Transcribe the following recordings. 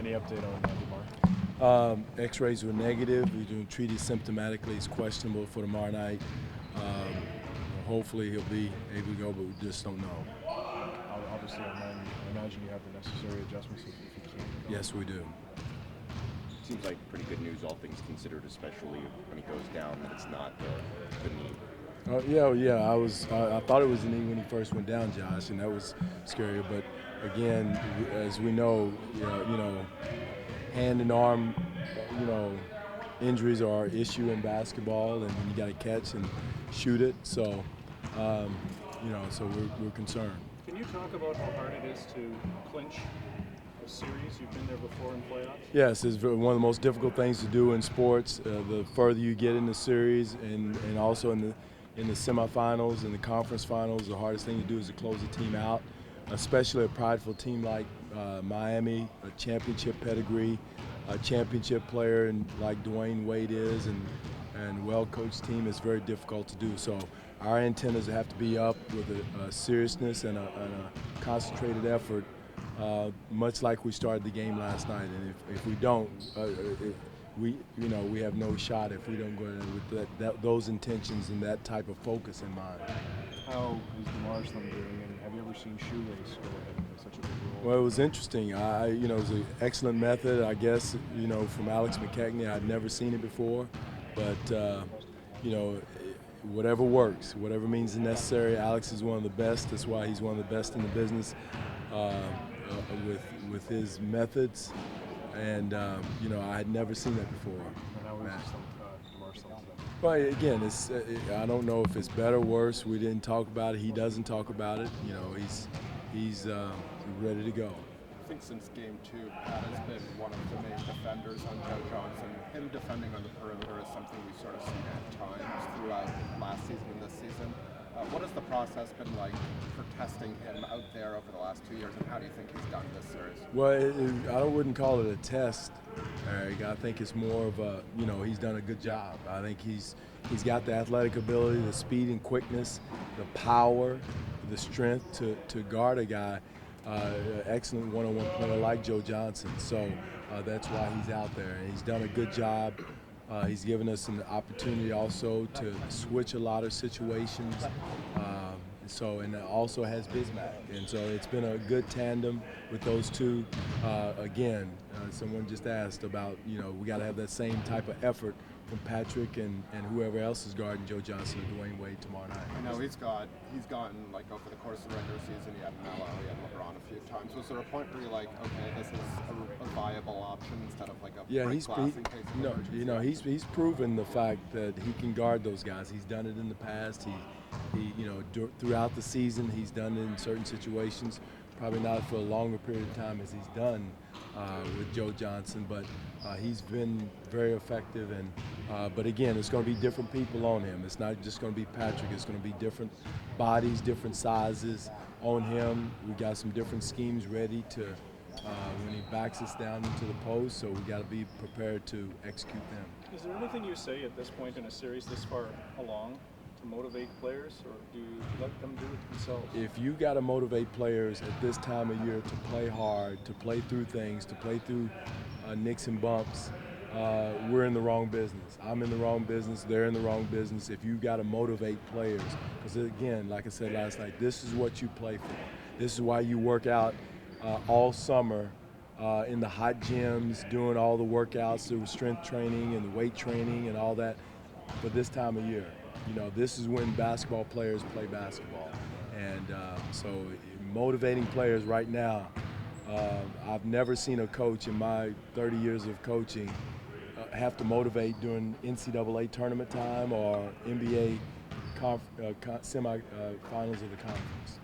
Any update on DeMar? X-rays were negative. We're doing treated symptomatically. He's questionable for tomorrow night. Hopefully he'll be able to go, but we just don't know. Obviously, I imagine you have the necessary adjustments if you can. Yes, we do. Seems like pretty good news, all things considered, especially when he goes down, that it's not the knee. Yeah. I thought it was the knee when he first went down, Josh, and that was scary. But again, as we know, hand and arm, injuries are an issue in basketball, and you got to catch and shoot it. So, so we're concerned. Can you talk about how hard it is to clinch a series? You've been there before in playoffs. Yes, it's one of the most difficult things to do in sports. The further you get in the series, and also in the semifinals and the conference finals, the hardest thing to do is to close a team out, especially a prideful team like Miami, a championship pedigree, a championship player and like Dwane Wade is, and well-coached team is very difficult to do. So our antennas have to be up with a seriousness and a concentrated effort, much like we started the game last night. And if we don't, we have no shot if we don't go in with those intentions and that type of focus in mind. How is DeMar's thumb doing, and have you ever seen shoelace go ahead and play such a big role? Well, it was interesting. It was an excellent method, I guess, from Alex McKechnie. I'd never seen it before, but, whatever works, whatever means necessary. Alex is one of the best. That's why he's one of the best in the business with his methods. And, I had never seen that before. And how is DeMar's thumb today? Well, again, I don't know if it's better or worse. We didn't talk about it. He doesn't talk about it. He's ready to go. I think since game 2, Pat has been one of the main defenders on Joe Johnson. Him defending on the perimeter is something we've sort of seen at times throughout last season and this season. What has the process been like for testing him out there over the last 2 years, and how do you think he's done this series? Well, I wouldn't call it a test, Eric. I think it's more of he's done a good job. I think he's got the athletic ability, the speed and quickness, the power, the strength to guard a guy, excellent one-on-one player like Joe Johnson. So that's why he's out there, and he's done a good job. He's given us an opportunity also to switch a lot of situations. And also has Bismack. And so it's been a good tandem with those two. Someone just asked about, we got to have that same type of effort from Patrick and whoever else is guarding Joe Johnson and Dwane Wade tomorrow night. I know he's gotten, like, over the course of the regular season, he had Melo, he had LeBron a few times. Was there a point where you're like, okay, this is a viable option instead of like a break glass in case of emergency? He's proven the fact that he can guard those guys. He's done it in the past. Throughout the season, he's done it in certain situations. Probably not for a longer period of time as he's done with Joe Johnson, but he's been very effective. But again, it's going to be different people on him. It's not just going to be Patrick. It's going to be different bodies, different sizes on him. We got some different schemes ready to when he backs us down into the post, so we got to be prepared to execute them. Is there anything you say at this point in a series this far along to motivate players, or do you let them do it themselves? If you got to motivate players at this time of year to play hard, to play through things, to play through nicks and bumps, we're in the wrong business. I'm in the wrong business. They're in the wrong business. If you got to motivate players, because again, like I said last night, this is what you play for. This is why you work out all summer in the hot gyms, doing all the workouts, the strength training and the weight training and all that for this time of year. This is when basketball players play basketball. And so motivating players right now, I've never seen a coach in my 30 years of coaching have to motivate during NCAA tournament time or NBA semi-finals of the conference.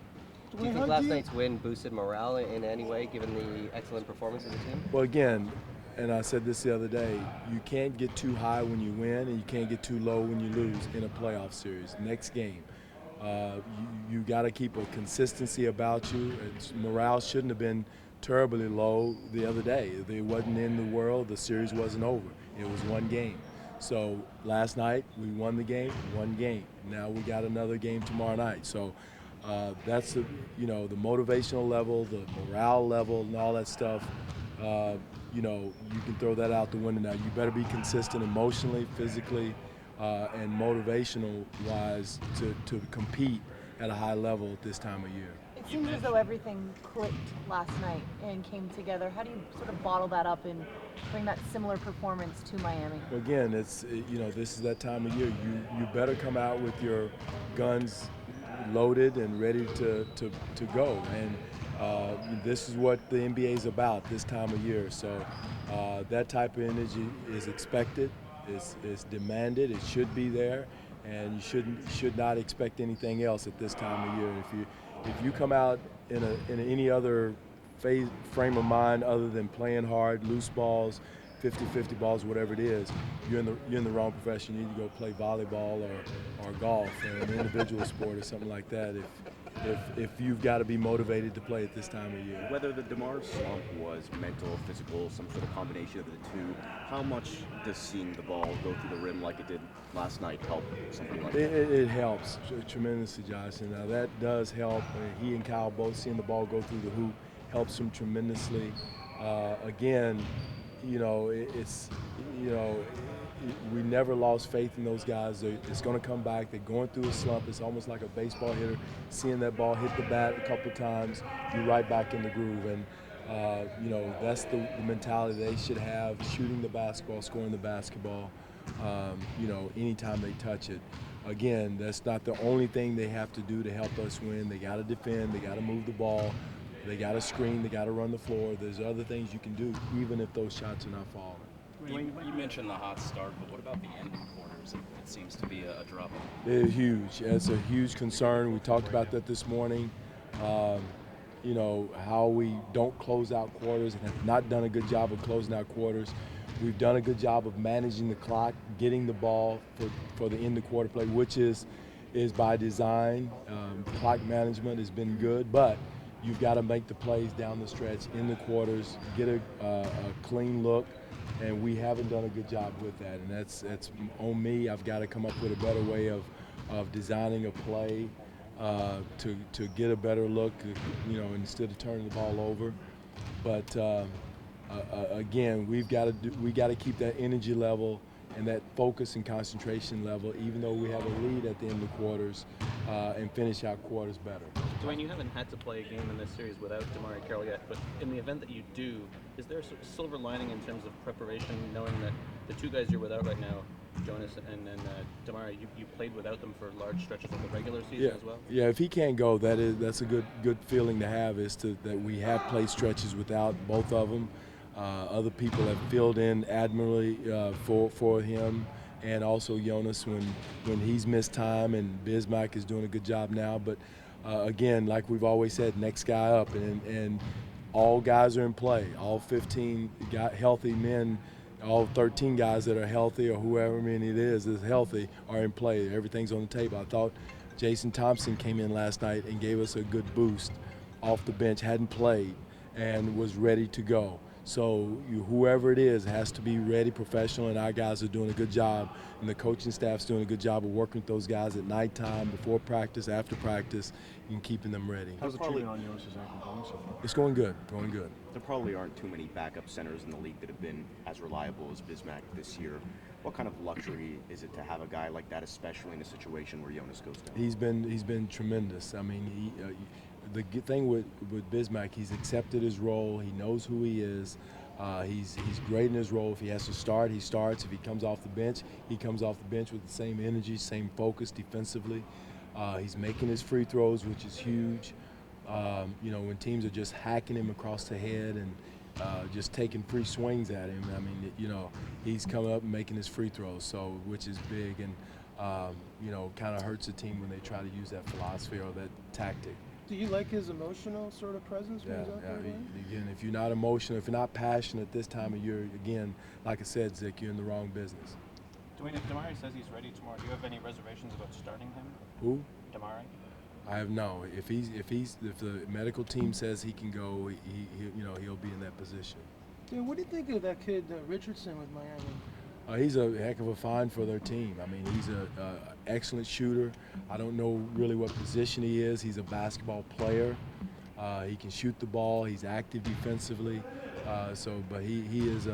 Do you think last night's win boosted morale in any way, given the excellent performance of the team? Well, again, and I said this the other day, you can't get too high when you win, and you can't get too low when you lose in a playoff series. Next game, you got to keep a consistency about you. Morale shouldn't have been terribly low the other day. It wasn't in the world. The series wasn't over. It was one game. So last night we won the game, one game. Now we got another game tomorrow night. So that's the motivational level, the morale level, and all that stuff. you can throw that out the window now. You better be consistent emotionally, physically, and motivational-wise to compete at a high level at this time of year. It seems as though everything clicked last night and came together. How do you sort of bottle that up and bring that similar performance to Miami? Again, this is that time of year. You better come out with your guns loaded and ready to go. And this is what the NBA is about this time of year. So that type of energy is expected, is demanded. It should be there, and you should not expect anything else at this time of year. If you come out in any other frame of mind other than playing hard, loose balls, 50-50 balls, whatever it is, you're in the wrong profession. You need to go play volleyball or golf or an individual sport or something like that if you've got to be motivated to play at this time of year. Whether the DeMar slump was mental, physical, some sort of combination of the two, how much does seeing the ball go through the rim like it did last night help something like that? It helps tremendously, Josh. And now that does help. He and Kyle both seeing the ball go through the hoop helps him tremendously. Again, we never lost faith in those guys. It's going to come back. They're going through a slump. It's almost like a baseball hitter. Seeing that ball hit the bat a couple times, you're right back in the groove. And, that's the mentality they should have, shooting the basketball, scoring the basketball, anytime they touch it. Again, that's not the only thing they have to do to help us win. They got to defend. They got to move the ball. They got to screen. They got to run the floor. There's other things you can do, even if those shots are not falling. You mentioned the hot start, but what about the end quarters? It seems to be a drop. It's huge. It's a huge concern. We talked about that this morning. How we don't close out quarters and have not done a good job of closing out quarters. We've done a good job of managing the clock, getting the ball for the end of quarter play, which is by design. Clock management has been good, but you've got to make the plays down the stretch in the quarters, get a clean look, and we haven't done a good job with that. And that's on me. I've got to come up with a better way of designing a play to get a better look, instead of turning the ball over. But again, we got to keep that energy level and that focus and concentration level, even though we have a lead at the end of quarters, and finish out quarters better. Dwane, you haven't had to play a game in this series without DeMar Carroll yet, but in the event that you do, is there a silver lining in terms of preparation, knowing that the two guys you're without right now, Jonas and then DeMar, you played without them for large stretches of the regular season as well? Yeah, if he can't go, that's a good feeling to have, that we have played stretches without both of them. Other people have filled in admirably for him, and also Jonas when he's missed time, and Bismack is doing a good job now. But again, like we've always said, next guy up, and all guys are in play. All 15 healthy men, all 13 guys that are healthy, or whoever many it is healthy, are in play. Everything's on the table. I thought Jason Thompson came in last night and gave us a good boost off the bench, hadn't played, and was ready to go. So whoever it is has to be ready, professional, and our guys are doing a good job, and the coaching staff's doing a good job of working with those guys at nighttime, before practice, after practice, and keeping them ready. How's the treatment on Jonas' ankle going so far? It's going good, going good. There probably aren't too many backup centers in the league that have been as reliable as Bismack this year. What kind of luxury is it to have a guy like that, especially in a situation where Jonas goes down? He's been tremendous. I mean, the good thing with Bismack, he's accepted his role. He knows who he is. He's great in his role. If he has to start, he starts. If he comes off the bench, he comes off the bench with the same energy, same focus defensively. He's making his free throws, which is huge. When teams are just hacking him across the head and just taking free swings at him, I mean, he's coming up and making his free throws, which is big, and kind of hurts the team when they try to use that philosophy or that tactic. Do you like his emotional sort of presence when he's out there? Again, if you're not emotional, if you're not passionate this time of year, again, like I said, Zick, you're in the wrong business. Dwane, if DeMar says he's ready tomorrow, do you have any reservations about starting him? Who? DeMar? I have no. If the medical team says he can go, he'll be in that position. Yeah, what do you think of that kid Richardson with Miami? He's a heck of a find for their team. I mean, he's an excellent shooter. I don't know really what position he is. He's a basketball player. He can shoot the ball. He's active defensively. But he is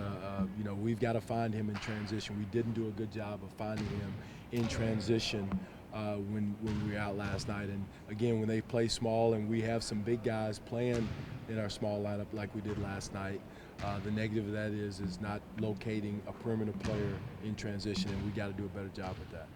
we've got to find him in transition. We didn't do a good job of finding him in transition when we were out last night. And again, when they play small and we have some big guys playing in our small lineup like we did last night, the negative of that is not locating a perimeter player in transition, and we got to do a better job with that.